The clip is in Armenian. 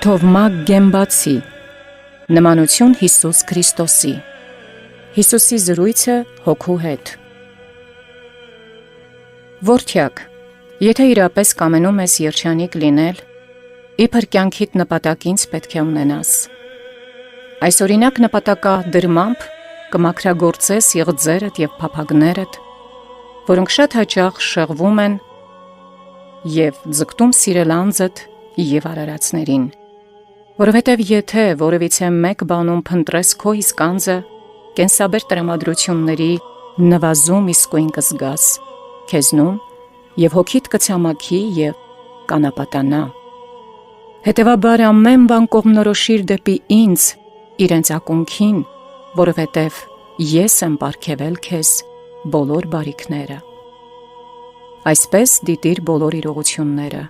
Թովմա Գեմբացի, նմանություն Հիսուս Քրիստոսի, Հիսուսի զրույցը հոգու հետ։ Որդյակ, եթե իրապես կամենում ես երջանիկ լինել, իբր կյանքիդ նպատակից պետք է ունենաս։ Այս օրինակ նպատակադրմամբ կմաքրագործես եղձերդ և փափագներդ, որոնք շատ հաճախ շեղվում են և ձգտում սիրել անձդ և արարածներին, որովհետև եթե որևիցե մեկ բանում փնտրես քո իսկ անձը, կենսաբեր տրամադրությունների նվազում իսկույն կզգաս քեզնում և հոգիդ կցամաքի և կանապատանա։ Հետևաբար ամեն բան կողմնորոշիր դեպի ինձ իրենց ակունքին, որովհետև ես եմ պարգևել քեզ բոլոր բարիքները։ Այսպես դիտիր բոլոր իրողությունները,